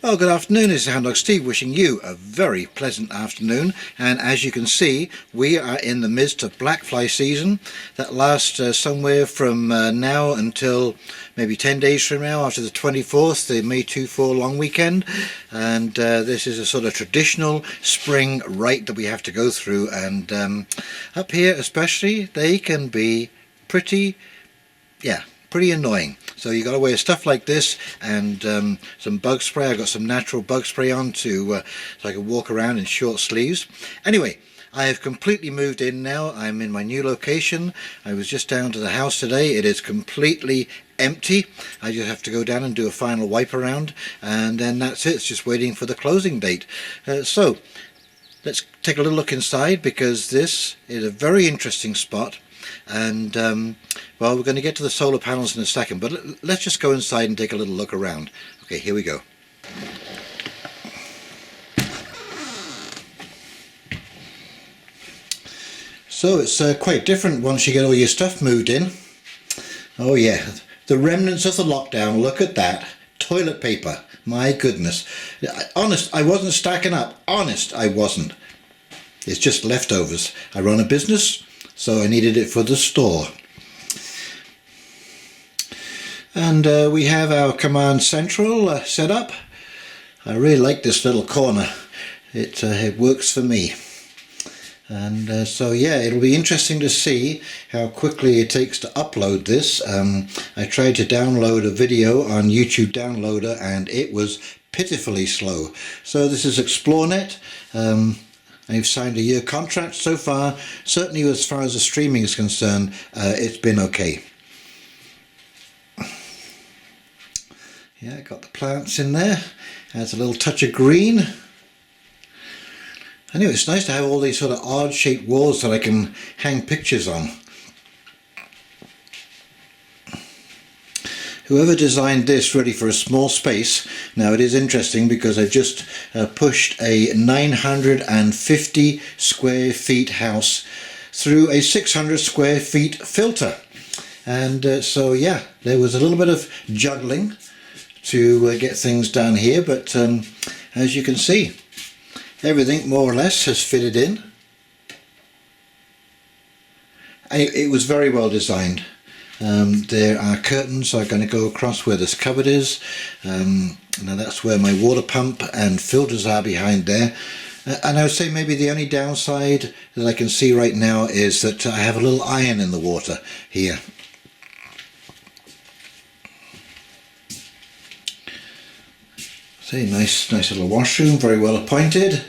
Well, good afternoon. This is Houndog Steve wishing you a very pleasant afternoon. And as you can see, we are in the midst of black fly season that lasts somewhere from now until maybe 10 days from now, after the 24th, the May 24 long weekend. And this is a sort of traditional spring rite that we have to go through. And up here especially, they can be pretty annoying. So you got to wear stuff like this and some bug spray. I've got some natural bug spray on so I can walk around in short sleeves. Anyway, I have completely moved in now. I'm in my new location. I was just down to the house today. It is completely empty. I just have to go down and do a final wipe around, and then that's it. It's just waiting for the closing date. So let's take a little look inside, because this is a very interesting spot. And well, we're going to get to the solar panels in a second, but let's just go inside and take a little look around. Okay, here we go. So it's quite different once you get all your stuff moved in. Oh yeah, the remnants of the lockdown. Look at that. Toilet paper, my goodness. Honest, I wasn't stacking up. Honest, I wasn't. It's just leftovers. I run a business, so I needed it for the store. And we have our command central set up. I really like this little corner. It works for me. And so yeah, it'll be interesting to see how quickly it takes to upload this. I tried to download a video on YouTube Downloader and it was pitifully slow. So this is ExploreNet. I've signed a year contract so far. Certainly as far as the streaming is concerned, it's been okay. Yeah, got the plants in there. Adds a little touch of green. Anyway, it's nice to have all these sort of odd shaped walls that I can hang pictures on. Whoever designed this really for a small space. Now it is interesting because I've just pushed a 950 square feet house through a 600 square feet filter. And so yeah, there was a little bit of juggling to get things done here, but as you can see, everything more or less has fitted in. It was very well designed. There are curtains that are going to go across where this cupboard is. Now that's where my water pump and filters are behind there. And I would say maybe the only downside that I can see right now is that I have a little iron in the water here. See, nice little washroom, very well appointed.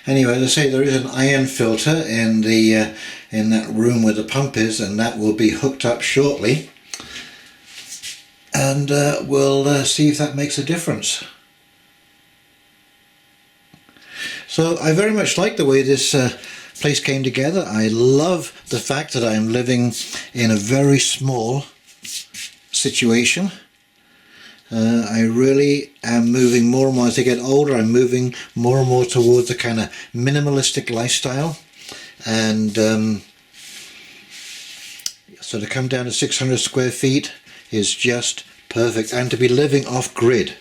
Anyway, as I say, there is an iron filter in the in that room where the pump is, and that will be hooked up shortly. And we'll see if that makes a difference. So I very much like the way this place came together. I love the fact that I'm living in a very small situation. I really am moving more and more as I get older. I'm moving more and more towards a kind of minimalistic lifestyle, and so to come down to 600 square feet is just perfect, and to be living off grid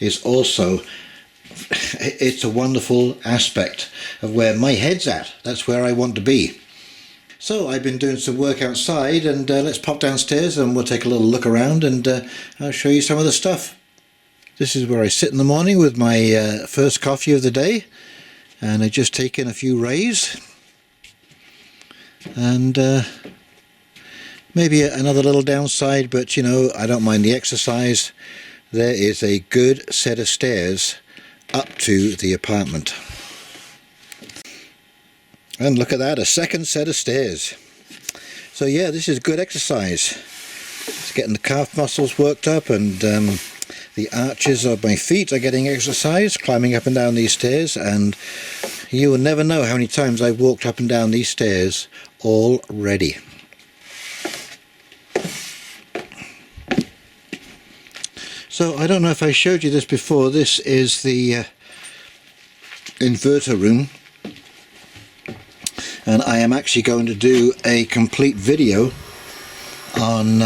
is also, it's a wonderful aspect of where my head's at. That's where I want to be. So I've been doing some work outside, and let's pop downstairs and we'll take a little look around, and I'll show you some of the stuff. This is where I sit in the morning with my first coffee of the day, and I just take in a few rays, and maybe another little downside, but you know, I don't mind the exercise. There is a good set of stairs up to the apartment. And look at that, a second set of stairs. So yeah, this is good exercise. It's getting the calf muscles worked up, and the arches of my feet are getting exercise, climbing up and down these stairs, and you will never know how many times I've walked up and down these stairs already. So I don't know if I showed you this before. This is the inverter room. And I am actually going to do a complete video on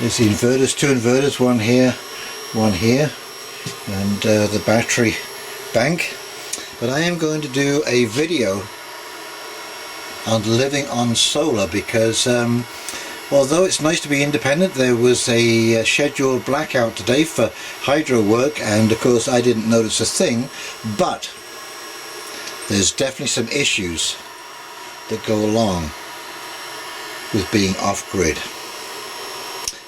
there's the inverters, 2 inverters, one here, and the battery bank. But I am going to do a video on living on solar because although it's nice to be independent, there was a scheduled blackout today for hydro work, and of course I didn't notice a thing, but there's definitely some issues that go along with being off-grid.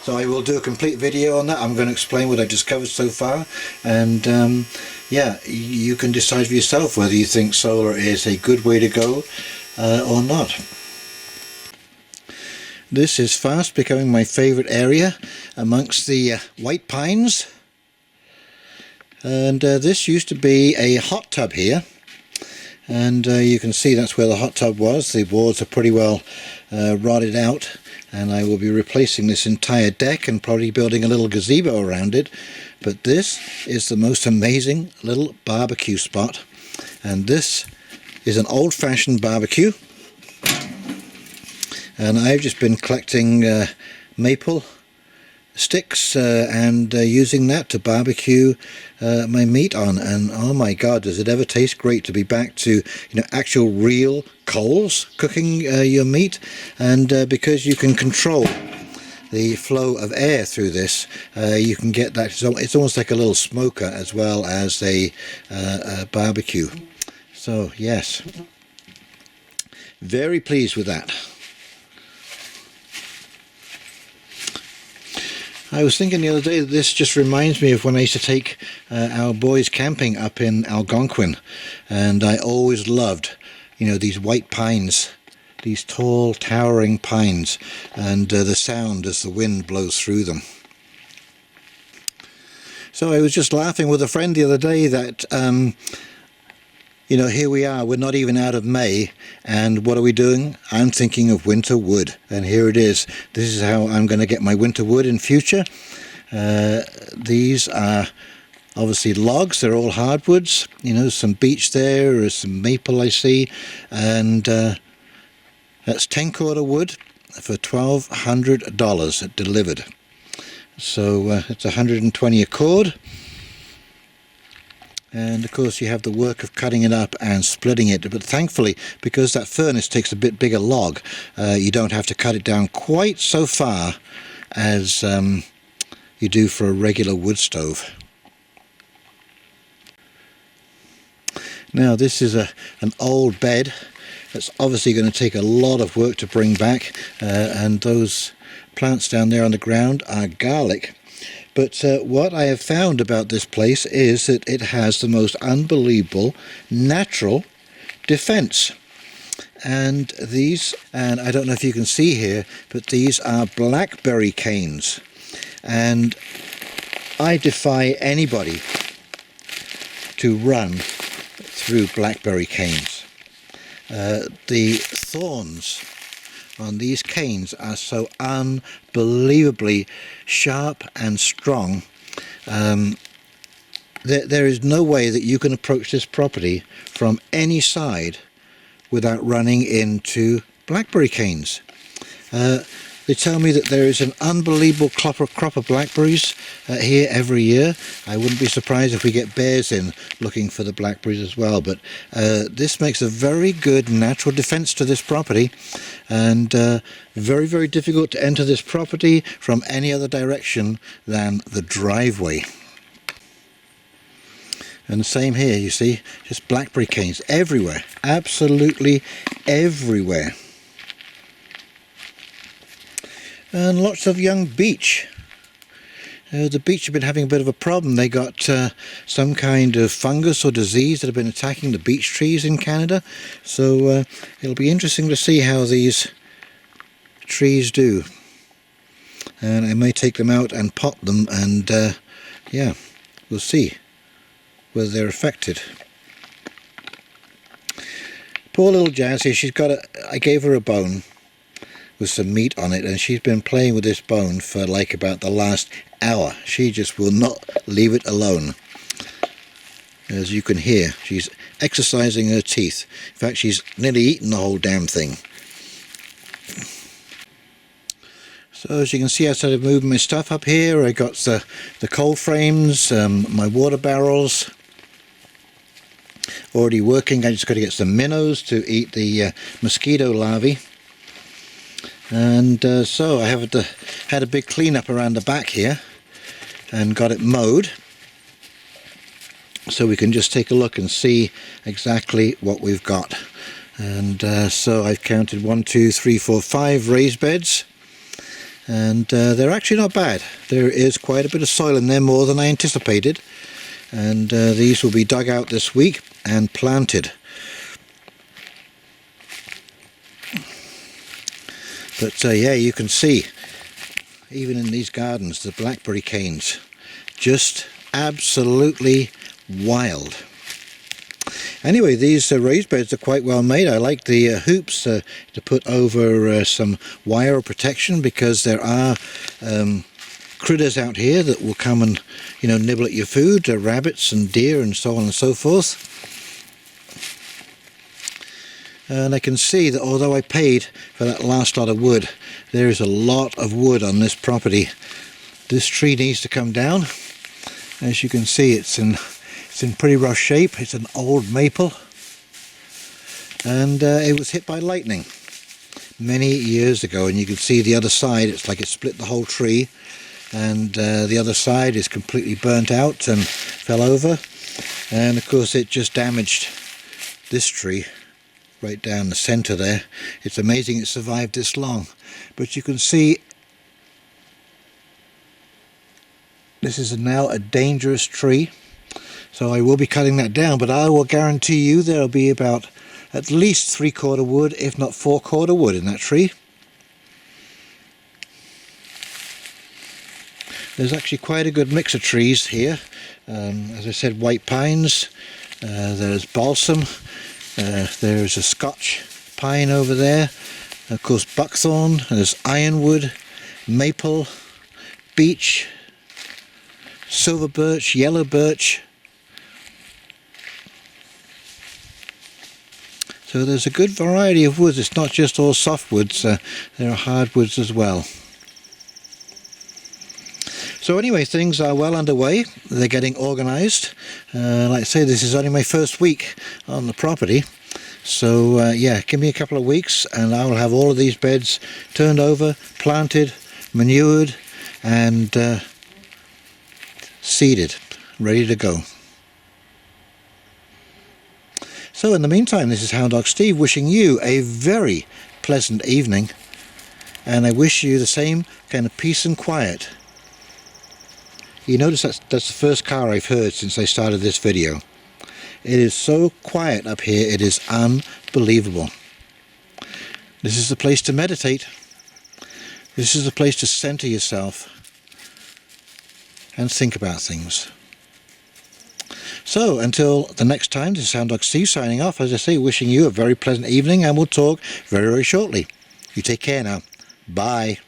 So I will do a complete video on that. I'm going to explain what I've discovered so far, and yeah, you can decide for yourself whether you think solar is a good way to go or not. This is fast becoming my favourite area amongst the white pines, and this used to be a hot tub here, and you can see that's where the hot tub was. The boards are pretty well rotted out, and I will be replacing this entire deck and probably building a little gazebo around it. But this is the most amazing little barbecue spot, and this is an old-fashioned barbecue, and I've just been collecting maple sticks and using that to barbecue my meat on, and oh my god, does it ever taste great to be back to actual real coals cooking your meat. And because you can control the flow of air through this, you can get that, so it's almost like a little smoker as well as a barbecue. So yes, very pleased with that. I was thinking the other day that this just reminds me of when I used to take our boys camping up in Algonquin, and I always loved, these white pines, these tall towering pines, and the sound as the wind blows through them. So I was just laughing with a friend the other day that here we are, we're not even out of May, and what are we doing? I'm thinking of winter wood, and here it is. This is how I'm going to get my winter wood in future. These are obviously logs, they're all hardwoods, some beech there's some maple I see, and that's 10-quarter wood for $1,200 delivered. So it's 120 a cord. And of course you have the work of cutting it up and splitting it, but thankfully, because that furnace takes a bit bigger log, you don't have to cut it down quite so far as you do for a regular wood stove. Now this is an old bed that's obviously going to take a lot of work to bring back, and those plants down there on the ground are garlic. But what I have found about this place is that it has the most unbelievable natural defense. And I don't know if you can see here, but these are blackberry canes. And I defy anybody to run through blackberry canes. The thorns on these canes are so unbelievably sharp and strong. There is no way that you can approach this property from any side without running into blackberry canes. They tell me that there is an unbelievable crop of blackberries here every year. I wouldn't be surprised if we get bears in looking for the blackberries as well, but this makes a very good natural defense to this property, and very, very difficult to enter this property from any other direction than the driveway. And the same here, you see, just blackberry canes everywhere, absolutely everywhere. And lots of young beech. The beech have been having a bit of a problem. They got some kind of fungus or disease that have been attacking the beech trees in Canada. So it'll be interesting to see how these trees do. And I may take them out and pot them, and yeah, we'll see whether they're affected. Poor little Jazz here, I gave her a bone with some meat on it, and she's been playing with this bone for like about the last hour. She just will not leave it alone. As you can hear, she's exercising her teeth. In fact, she's nearly eaten the whole damn thing. So as you can see, I started moving my stuff up here. I got the cold frames, my water barrels already working. I just got to get some minnows to eat the mosquito larvae. And so I have had a big cleanup around the back here and got it mowed. So we can just take a look and see exactly what we've got. And so I've counted 1, 2, 3, 4, 5 raised beds. And they're actually not bad. There is quite a bit of soil in there, more than I anticipated, and these will be dug out this week and planted. But yeah, you can see even in these gardens the blackberry canes just absolutely wild. Anyway, these raised beds are quite well made. I like the hoops to put over some wire protection, because there are critters out here that will come and, you know, nibble at your food, rabbits and deer and so on and so forth. And I can see that although I paid for that last lot of wood, there is a lot of wood on this property. This tree needs to come down. As you can see, it's in pretty rough shape. It's an old maple, and it was hit by lightning many years ago, and you can see the other side, it's like it split the whole tree, and the other side is completely burnt out and fell over. And of course it just damaged this tree right down the center there. It's amazing it survived this long. But you can see this is now a dangerous tree. So I will be cutting that down, but I will guarantee you there will be about at least 3/4 wood, if not 4/4 wood in that tree. There's actually quite a good mix of trees here. As I said, white pines, there's balsam, there's a Scotch pine over there, of course buckthorn, there's ironwood, maple, beech, silver birch, yellow birch. So there's a good variety of woods. It's not just all softwoods, there are hardwoods as well. So anyway, things are well underway. They're getting organised. Like I say, this is only my first week on the property. So yeah, give me a couple of weeks and I will have all of these beds turned over, planted, manured and seeded, ready to go. So in the meantime, this is Houndog Steve wishing you a very pleasant evening, and I wish you the same kind of peace and quiet. You notice that's the first car I've heard since I started this video. It is so quiet up here, it is unbelievable. This is the place to meditate. This is the place to center yourself and think about things. So, until the next time, this is Houndog Steve signing off, as I say, wishing you a very pleasant evening, and we'll talk very, very shortly. You take care now. Bye.